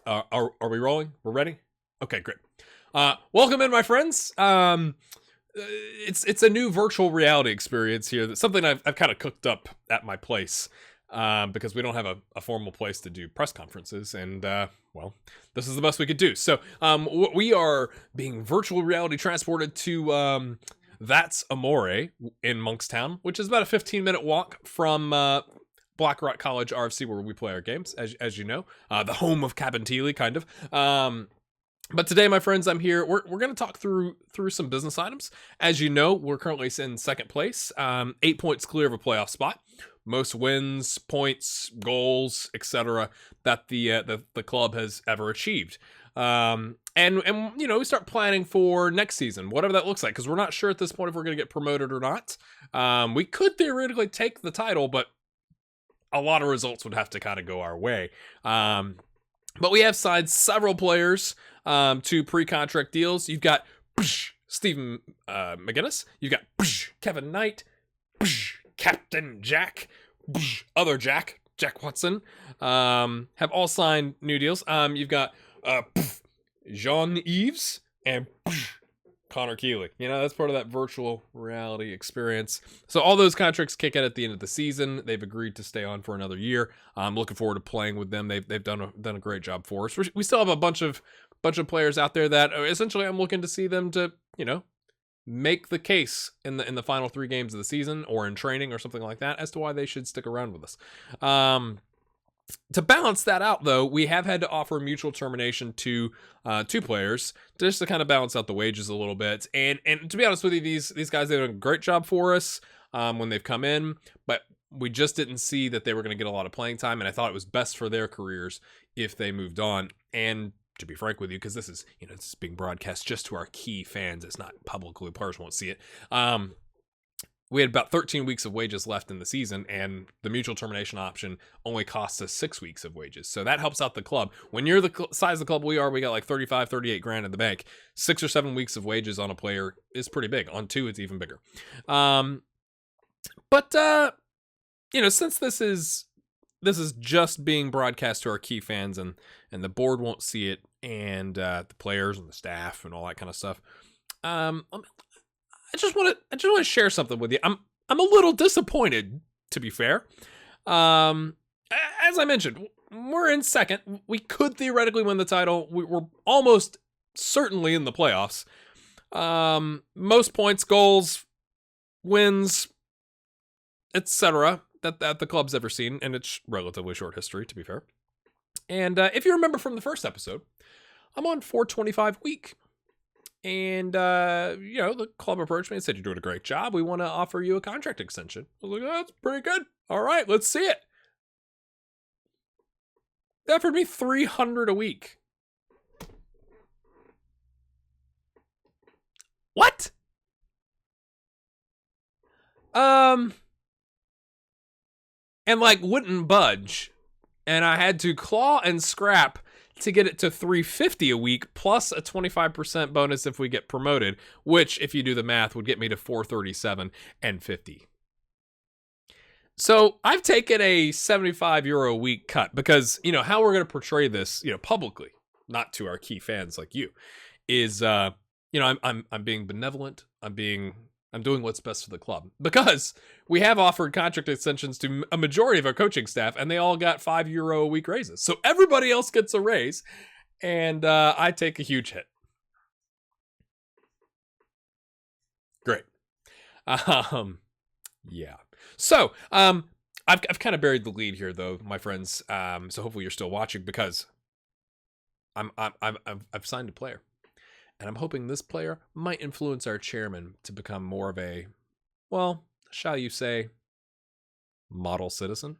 Are we rolling? We're ready? Okay, great. Welcome in, my friends. It's a new virtual reality experience here. That's something I've kind of cooked up at my place, because we don't have a formal place to do press conferences, and well, this is the best we could do. So we are being virtual reality transported to That's Amore in Monkstown, which is about a 15-minute walk from Blackrock College RFC, where we play our games, as you know, the home of Cabinteely, kind of. But today, my friends, I'm here. We're going to talk through some business items. As you know, we're currently in second place, 8 points clear of a playoff spot. Most wins, points, goals, etc. that the club has ever achieved. And you know, we start planning for next season, whatever that looks like, because we're not sure at this point if we're going to get promoted or not. We could theoretically take the title, but a lot of results would have to kind of go our way. But we have signed several players to pre-contract deals. You've got Stephen McGinnis. You've got Kevin Knight, Captain Jack, other Jack Watson, have all signed new deals. You've got Jean-Yves and Connor Keeley. You know, that's part of that virtual reality experience. So all those contracts kick in at the end of the season. They've agreed to stay on for another year. I'm looking forward to playing with them. They've done a great job for us. We still have a bunch of players out there that essentially I'm looking to see them to, you know, make the case in the final 3 games of the season or in training or something like that as to why they should stick around with us. To balance that out, though, we have had to offer mutual termination to 2 players just to kind of balance out the wages a little bit. And to be honest with you, these guys, they've done a great job for us when they've come in, but we just didn't see that they were going to get a lot of playing time, and I thought it was best for their careers if they moved on. And to be frank with you, because this is, you know, it's being broadcast just to our key fans, it's not publicly, players won't see it. We had about 13 weeks of wages left in the season, and the mutual termination option only costs us 6 weeks of wages. So that helps out the club. When you're the size of the club we are, we got like 35, 38 grand in the bank. 6 or 7 weeks of wages on a player is pretty big. On 2, it's even bigger. But you know, since this is just being broadcast to our key fans, and the board won't see it, and the players and the staff and all that kind of stuff, I just want to share something with you. I'm a little disappointed, to be fair. As I mentioned, we're in second. We could theoretically win the title. We're almost certainly in the playoffs. Most points, goals, wins, etc. that the club's ever seen, and it's relatively short history, to be fair. And if you remember from the first episode, I'm on 425 a week. And, you know, the club approached me and said, "You're doing a great job. We want to offer you a contract extension." I was like, "Oh, that's pretty good. All right, let's see it." They offered me $300 a week. What? And like wouldn't budge. And I had to claw and scrap to get it to $350 a week, plus a 25% bonus if we get promoted, which, if you do the math, would get me to $437 and 50. So I've taken a €75 a week cut because, you know, how we're going to portray this, you know, publicly, not to our key fans like you, is, you know, I'm being benevolent. I'm doing what's best for the club, because we have offered contract extensions to a majority of our coaching staff, and they all got €5 a week raises. So everybody else gets a raise, and I take a huge hit. Great. Yeah. So I've kind of buried the lead here, though, my friends. So hopefully you're still watching, because I've signed a player. And I'm hoping this player might influence our chairman to become more of a, well, shall you say, model citizen?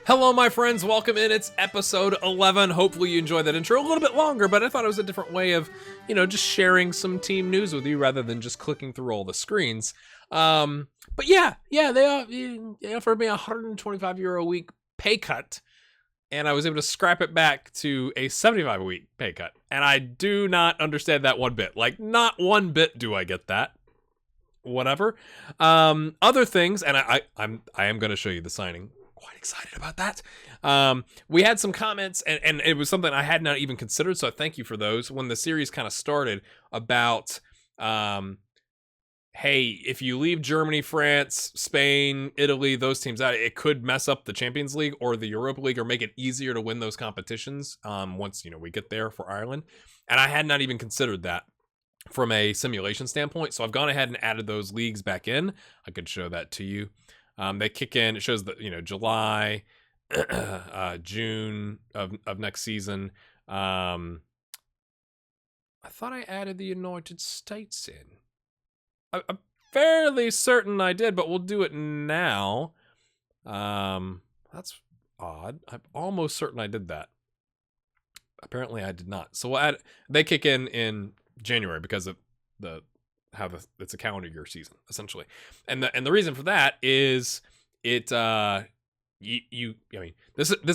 Hello, my friends. Welcome in. It's episode 11. Hopefully you enjoyed that intro. A little bit longer, but I thought it was a different way of, you know, just sharing some team news with you rather than just clicking through all the screens. But yeah, they offered me €125 a week pay cut, and I was able to scrap it back to a $75 a week pay cut. And I do not understand that one bit. Like, not one bit do I get that. whatever. Other things, and I am going to show you the signing. Quite excited about that. We had some comments, and it was something I had not even considered, so thank you for those. When the series kind of started, about hey, if you leave Germany, France, Spain, Italy, those teams out, it could mess up the Champions League or the Europa League, or make it easier to win those competitions once we get there for Ireland. And I had not even considered that from a simulation standpoint, so I've gone ahead and added those leagues back in. I could show that to you. They kick in. It shows that July, June of next season. I thought I added the United States in. I'm fairly certain I did, but we'll do it now. That's odd. I'm almost certain I did that. Apparently I did not. So we'll add. They kick in January because of it's a calendar year season essentially, and the reason for that is this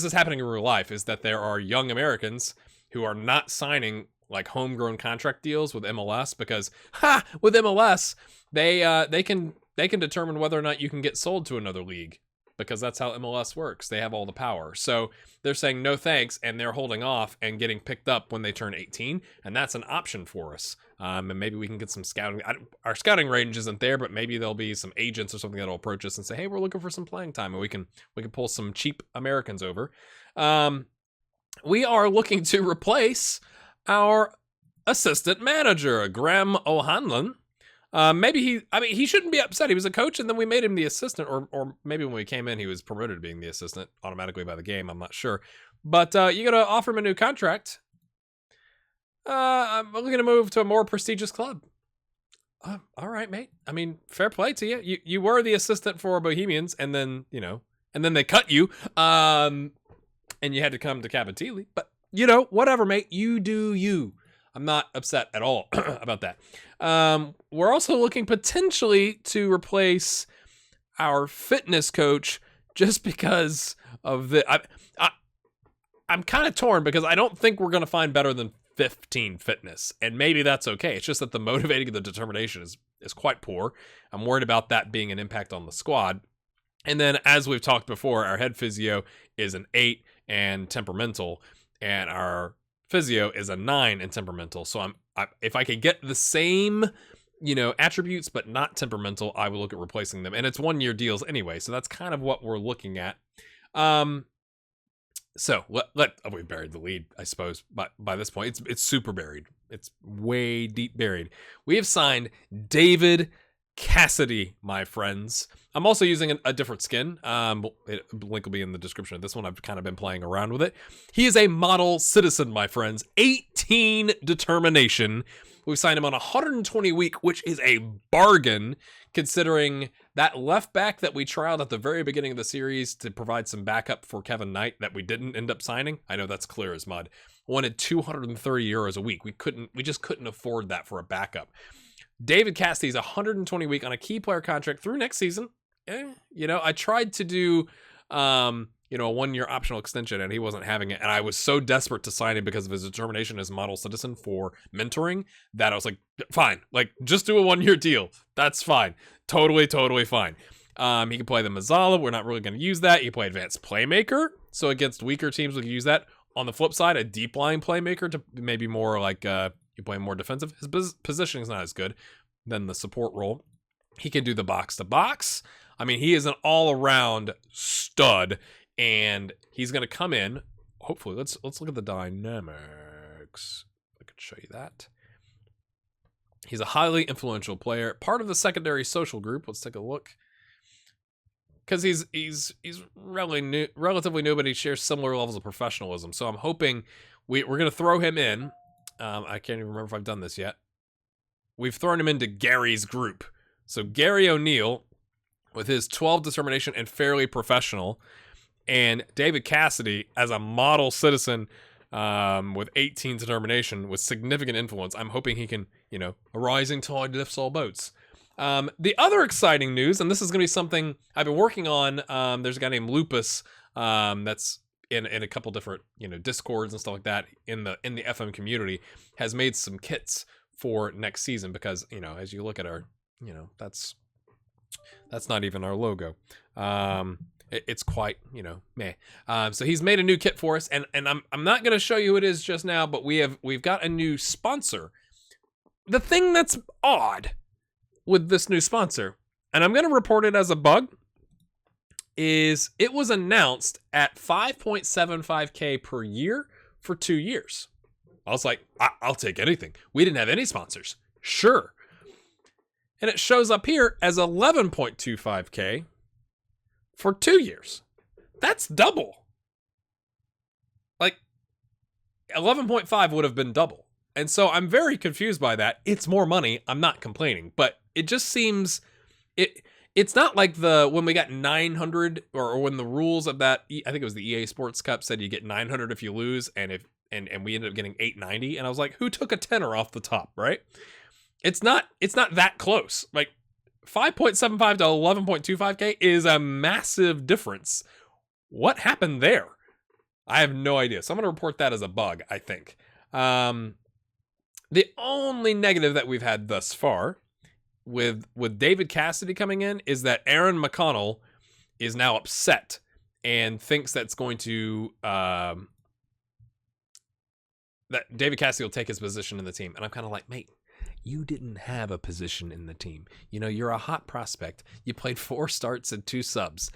is happening in real life, is that there are young Americans who are not signing like homegrown contract deals with MLS because with MLS they can determine whether or not you can get sold to another league, because that's how MLS works. They have all the power. So they're saying no thanks, and they're holding off and getting picked up when they turn 18, and that's an option for us. And maybe we can get some scouting. Our scouting range isn't there, but maybe there'll be some agents or something that'll approach us and say, hey, we're looking for some playing time, and we can pull some cheap Americans over. We are looking to replace our assistant manager, Graham O'Hanlon. He shouldn't be upset. He was a coach, and then we made him the assistant, or maybe when we came in, he was promoted to being the assistant automatically by the game. I'm not sure, but you got to offer him a new contract. I'm looking to move to a more prestigious club. All right, mate. I mean, fair play to you. You were the assistant for Bohemians, and then they cut you, and you had to come to Cabinteely. But whatever, mate. You do you. I'm not upset at all about that. We're also looking potentially to replace our fitness coach, just because of I'm kind of torn, because I don't think we're going to find better than 15 fitness, and maybe that's okay. It's just that the motivating and the determination is quite poor. I'm worried about that being an impact on the squad. And then, as we've talked before, our head physio is an 8 and temperamental, and our physio is a 9 and temperamental. So if I could get the same attributes but not temperamental, I would look at replacing them. And it's 1-year deals anyway, so that's kind of what we're looking at. So we've buried the lead, I suppose. But by this point, it's super buried. It's way deep buried. We have signed David Cassidy, my friends. I'm also using a different skin. Link will be in the description of this one. I've kind of been playing around with it. He is a model citizen, my friends. 18 determination. We've signed him on 120 week, which is a bargain, considering that left back that we trialed at the very beginning of the series to provide some backup for Kevin Knight that we didn't end up signing. I know that's clear as mud. Wanted 230 euros a week. We just couldn't afford that for a backup. David Cassidy's 120 week on a key player contract through next season. I tried to do a 1-year optional extension, and he wasn't having it. And I was so desperate to sign him because of his determination as model citizen for mentoring that I was like, fine, like just do a 1-year deal. That's fine. Totally fine. He can play the Mazzala. We're not really going to use that. He can play advanced playmaker. So against weaker teams, we can use that. On the flip side, a deep line playmaker to maybe more like you play more defensive. His positioning is not as good than the support role. He can do the box to box. I mean, he is an all-around stud, and he's going to come in. Hopefully, let's look at the dynamics. I could show you that. He's a highly influential player, part of the secondary social group. Let's take a look. Because he's relatively new, but he shares similar levels of professionalism. So I'm hoping we're going to throw him in. I can't even remember if I've done this yet. We've thrown him into Gary's group. So Gary O'Neill, with his 12 determination and fairly professional, and David Cassidy as a model citizen with 18 determination with significant influence. I'm hoping he can, a rising tide lifts all boats. The other exciting news, and this is going to be something I've been working on. There's a guy named Lupus that's in a couple different discords and stuff like that in the FM community, has made some kits for next season, because as you look at our that's not even our logo. It's quite, meh. So he's made a new kit for us, and I'm not going to show you who it is just now, but we've got a new sponsor. The thing that's odd with this new sponsor, and I'm going to report it as a bug, is it was announced at 5.75K per year for 2 years. I was like, I'll take anything. We didn't have any sponsors. Sure. And it shows up here as 11.25K for 2 years. That's double. Like 11.5 would have been double. And so I'm very confused by that. It's more money. I'm not complaining, but it just seems it's not like when we got 900 or when the rules of that, I think it was the EA Sports Cup said you get 900 if you lose, and we ended up getting 890, and I was like, who took a tenner off the top, right? It's not that close. Like 5.75 to 11.25K is a massive difference. What happened there? I have no idea. So I'm going to report that as a bug, I think. The only negative that we've had thus far with David Cassidy coming in is that Éirinn McConnell is now upset and thinks that's going to that David Cassidy will take his position in the team. And I'm kind of like, mate, you didn't have a position in the team. You're a hot prospect. You played 4 starts and 2 subs.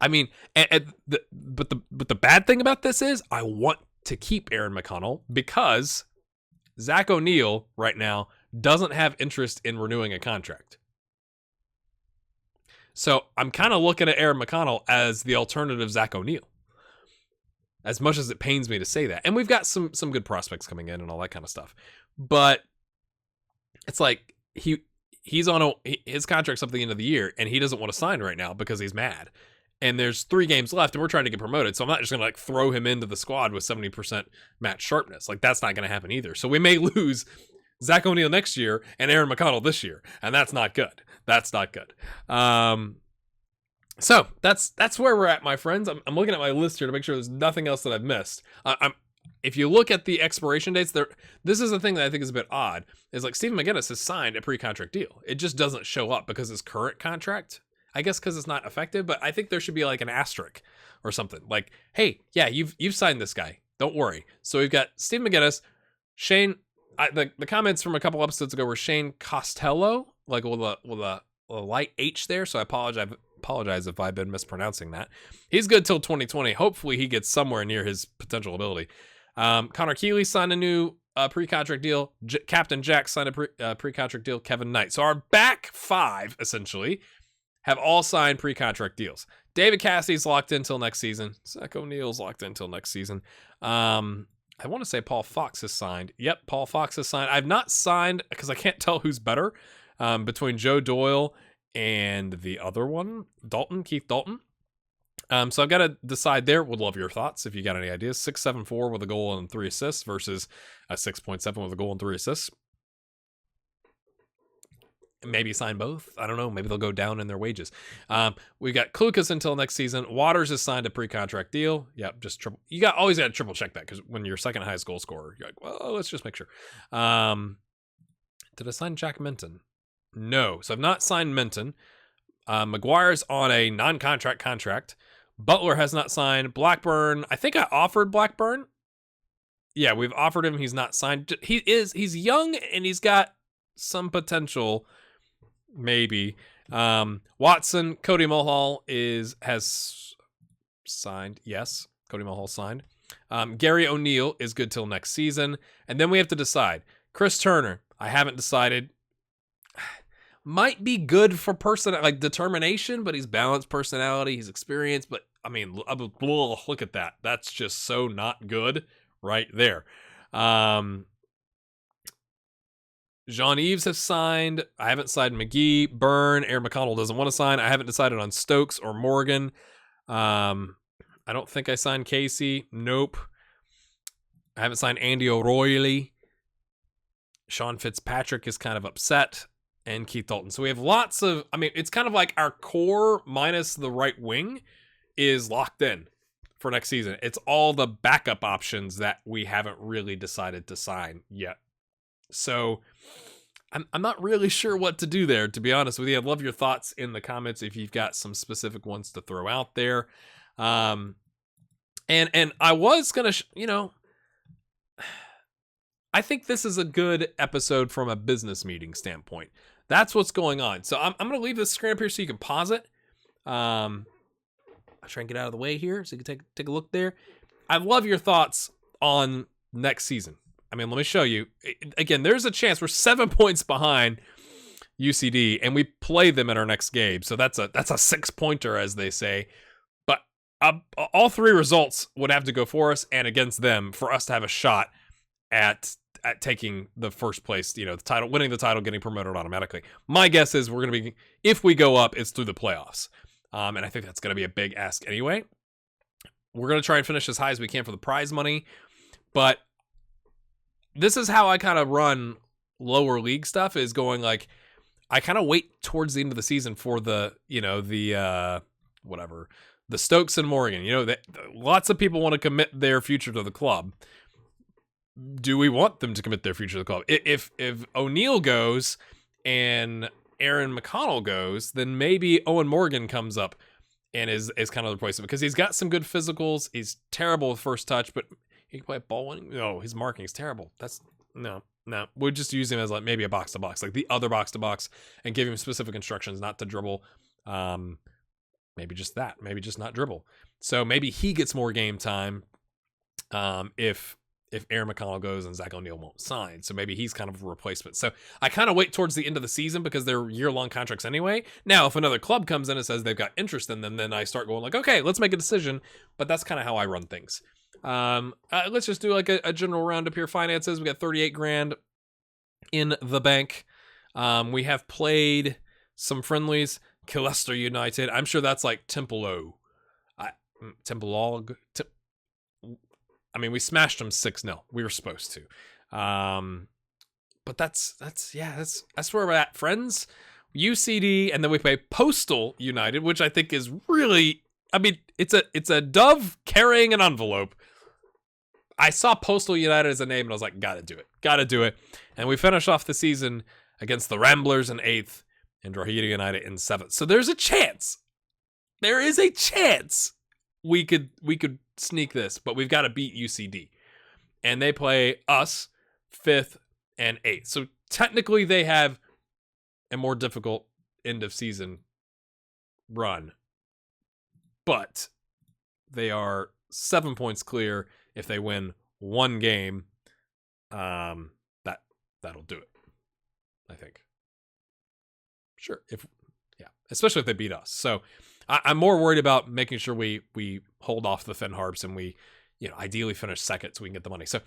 I mean, but the bad thing about this is I want to keep Éirinn McConnell because Zach O'Neil right now doesn't have interest in renewing a contract. So I'm kind of looking at Éirinn McConnell as the alternative Zach O'Neil, as much as it pains me to say that. And we've got some good prospects coming in and all that kind of stuff. But it's like he's on his contract's up at the end of the year, and he doesn't want to sign right now because he's mad. And there's 3 games left, and we're trying to get promoted. So I'm not just going to throw him into the squad with 70% match sharpness. That's not going to happen either. So we may lose Zach O'Neil next year and Éirinn McConnell this year, and that's not good. That's not good. So that's where we're at, my friends. I'm looking at my list here to make sure there's nothing else that I've missed. If you look at the expiration dates, this is the thing that I think is a bit odd. Is like Stephen McGinnis has signed a pre-contract deal. It just doesn't show up because his current contract, I guess because it's not effective, but I think there should be like an asterisk or something. Like, hey, yeah, you've signed this guy. Don't worry. So we've got Stephen McGinnis, Shane. The comments from a couple episodes ago were Shane Costello, like with a light H there. So I apologize if I've been mispronouncing that. He's good till 2020. Hopefully he gets somewhere near his potential ability. Connor Keeley signed a new pre-contract deal. Captain Jack signed a pre-contract deal. Kevin Knight. So our back 5 essentially have all signed pre-contract deals. David Cassidy's locked in till next season. Zach O'Neil's locked in till next season. I want to say Paul Fox has signed. Yep, Paul Fox has signed. I've not signed because I can't tell who's better between Joe Doyle and the other one, Keith Dalton. So I've got to decide there. Would love your thoughts if you got any ideas. 6.74 with a goal and 3 assists versus a 6.7 with a goal and 3 assists. Maybe sign both. I don't know. Maybe they'll go down in their wages. We got Klukas until next season. Waters has signed a pre-contract deal. Yep, just triple. Always got to triple check that because when you're second highest goal scorer, you're like, well, let's just make sure. Did I sign Jack Minton? No. So I've not signed Minton. McGuire's on a non-contract contract. Butler has not signed. Blackburn. I think I offered Blackburn. Yeah, we've offered him. He's not signed. He's young and he's got some potential. Maybe. Watson, Cody Mulhall has signed. Yes, Cody Mulhall signed. Gary O'Neill is good till next season. And then we have to decide. Chris Turner, I haven't decided. Might be good for determination, but he's balanced personality. He's experienced, but I mean, look at that. That's just so not good right there. Jean-Yves has signed. I haven't signed McGee. Byrne. Éirinn McConnell doesn't want to sign. I haven't decided on Stokes or Morgan. I don't think I signed Casey. Nope. I haven't signed Andy O'Royle. Sean Fitzpatrick is kind of upset. And Keith Dalton. So we have lots of, it's kind of like our core minus the right wing is locked in for next season. It's all the backup options that we haven't really decided to sign yet. So I'm not really sure what to do there, to be honest with you. I'd love your thoughts in the comments if you've got some specific ones to throw out there. And I was gonna, I think this is a good episode from a business meeting standpoint. That's what's going on. So I'm gonna leave this screen up here so you can pause it. I'll try and get out of the way here so you can take a look there. I love your thoughts on next season. I mean, let me show you. Again, there's a chance we're 7 points behind UCD, and we play them in our next game. So that's a 6-pointer, as they say. But all three results would have to go for us and against them for us to have a shot at taking the first place, the title, winning the title, getting promoted automatically. My guess is we're going to be, if we go up, it's through the playoffs. And I think that's going to be a big ask anyway. We're going to try and finish as high as we can for the prize money. But this is how I kind of run lower league stuff, is going like, I kind of wait towards the end of the season for the Stokes and Morgan. Lots of people want to commit their future to the club. Do we want them to commit their future to the club? If O'Neill goes and Éirinn McConnell goes, then maybe Owen Morgan comes up and is kind of the replacement, because he's got some good physicals. He's terrible with first touch, but he can play ball winning. No, his marking is terrible. That's no. We'll just use him as like maybe a box to box, like the other box to box, and give him specific instructions not to dribble. Maybe just that. Maybe just not dribble. So maybe he gets more game time. If Éirinn McConnell goes and Zach O'Neill won't sign. So maybe he's kind of a replacement. So I kind of wait towards the end of the season because they're year-long contracts anyway. Now, if another club comes in and says they've got interest in them, then I start going like, okay, let's make a decision. But that's kind of how I run things. Let's just do like a general roundup here. Finances, we got 38 grand in the bank. We have played some friendlies. Killester United. I'm sure that's like Templeog. I mean, we smashed them 6-0. We were supposed to. But that's where we're at, friends. UCD, and then we play Postal United, which I think is really, I mean, it's a dove carrying an envelope. I saw Postal United as a name, and I was like, gotta do it. And we finish off the season against the Ramblers in 8th and Drogheda United in 7th. So there's a chance. There is a chance we could sneak this, but we've got to beat UCD. And they play us 5th and 8th. So technically they have a more difficult end of season run. But they are 7 points clear if they win one game. That'll do it, I think. Sure. Especially if they beat us. So I'm more worried about making sure we hold off the Finn Harps and we, ideally finish second so we can get the money. So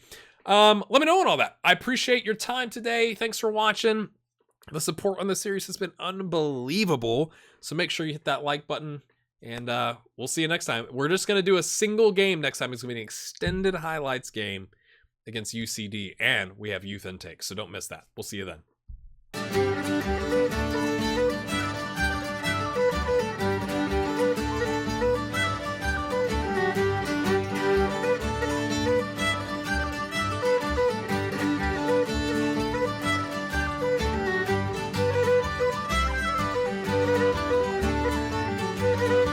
let me know on all that. I appreciate your time today. Thanks for watching. The support on the series has been unbelievable. So make sure you hit that like button, and we'll see you next time. We're just going to do a single game next time. It's going to be an extended highlights game against UCD, and we have youth intake. So don't miss that. We'll see you then.